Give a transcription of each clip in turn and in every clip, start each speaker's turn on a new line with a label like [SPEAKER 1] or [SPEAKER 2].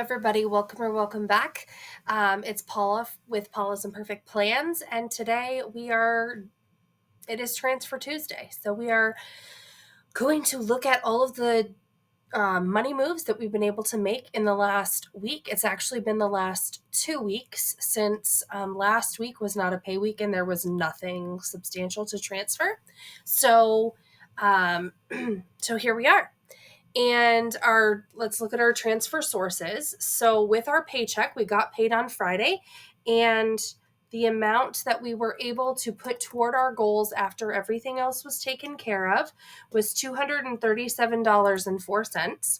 [SPEAKER 1] everybody. Welcome back. It's Paula with Paula's Imperfect Plans, and today it is Transfer Tuesday. So we are going to look at all of the money moves that we've been able to make in the last week. It's actually been the last 2 weeks since last week was not a pay week and there was nothing substantial to transfer. So, so here we are. And let's look at our transfer sources. So with our paycheck, we got paid on Friday, and the amount that we were able to put toward our goals after everything else was taken care of was $237.04.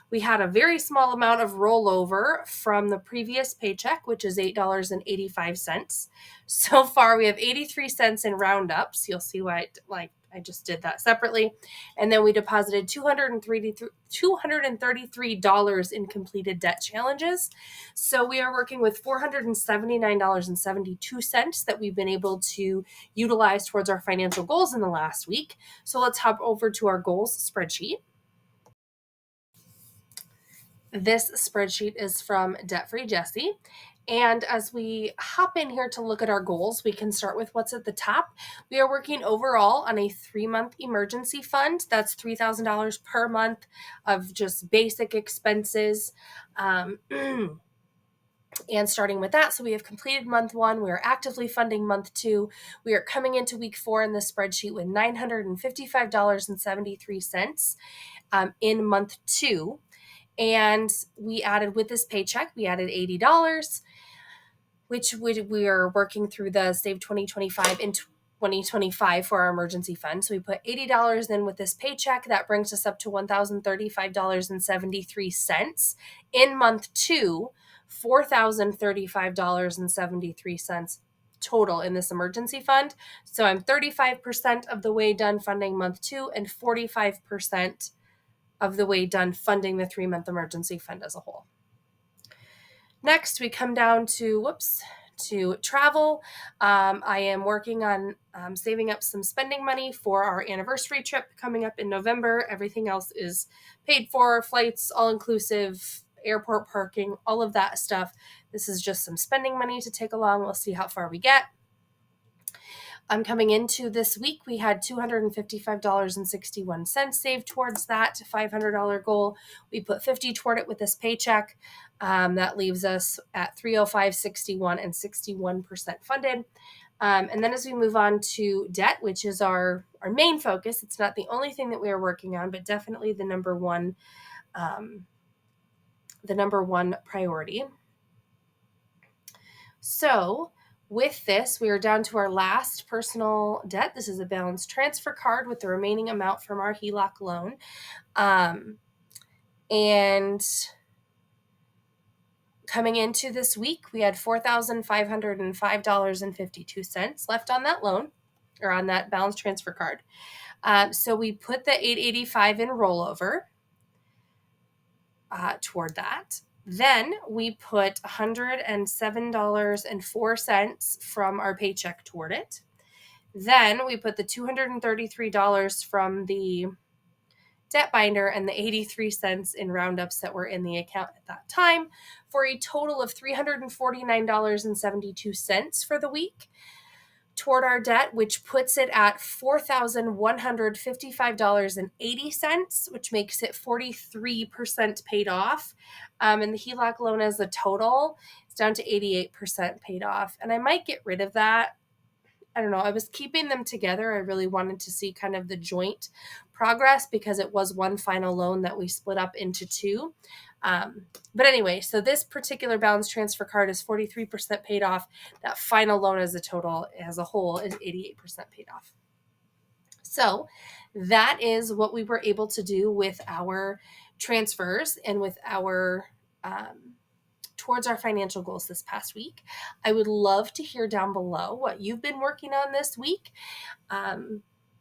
[SPEAKER 1] We had a very small amount of rollover from the previous paycheck, which is $8.85. So far, we have 83 cents in roundups. You'll see why I just did that separately. And then we deposited $233 in completed debt challenges. So we are working with $479.72 that we've been able to utilize towards our financial goals in the last week. So let's hop over to our goals spreadsheet. This spreadsheet is from Debt Free Jessie. And as we hop in here to look at our goals, we can start with what's at the top. We are working overall on a 3-month emergency fund. That's $3,000 per month of just basic expenses. And starting with that, so we have completed month 1. We are actively funding month 2. We are coming into week 4 in the spreadsheet with $955.73 in month 2. And we added with this paycheck, we added $80, which we are working through the Save 2025 in 2025 for our emergency fund. So we put $80 in with this paycheck. That brings us up to $1,035.73. In month 2, $4,035.73 total in this emergency fund. So I'm 35% of the way done funding month 2 and 45% of the way done funding the 3-month emergency fund as a whole. Next, we come down to travel. I am working on saving up some spending money for our anniversary trip coming up in November. Everything else is paid for, flights, all-inclusive, airport parking, all of that stuff. This is just some spending money to take along. We'll see how far we get. Coming into this week, we had $255.61 saved towards that $500 goal. We put $50 toward it with this paycheck. That leaves us at $305.61 and 61% funded. And then as we move on to debt, which is our main focus, it's not the only thing that we are working on, but definitely the number one priority. So with this, we are down to our last personal debt. This is a balance transfer card with the remaining amount from our HELOC loan. And coming into this week, we had $4,505.52 left on that loan, or on that balance transfer card. So we put the $885 in rollover toward that. Then we put $107.04 from our paycheck toward it. Then we put the $233 from the debt binder and the 83 cents in roundups that were in the account at that time, for a total of $349.72 for the week toward our debt, which puts it at $4,155.80, which makes it 43% paid off. And the HELOC loan as a total is down to 88% paid off. And I might get rid of that. I don't know. I was keeping them together. I really wanted to see kind of the joint progress because it was one final loan that we split up into 2. But anyway, so this particular balance transfer card is 43% paid off. That final loan as a whole is 88% paid off. So that is what we were able to do with our transfers and with our towards our financial goals this past week. I would love to hear down below what you've been working on this week,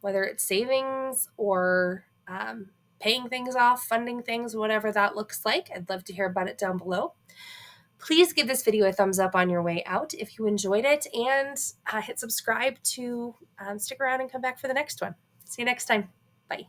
[SPEAKER 1] whether it's savings or paying things off, funding things, whatever that looks like. I'd love to hear about it down below. Please give this video a thumbs up on your way out if you enjoyed it, and hit subscribe to stick around and come back for the next one. See you next time. Bye.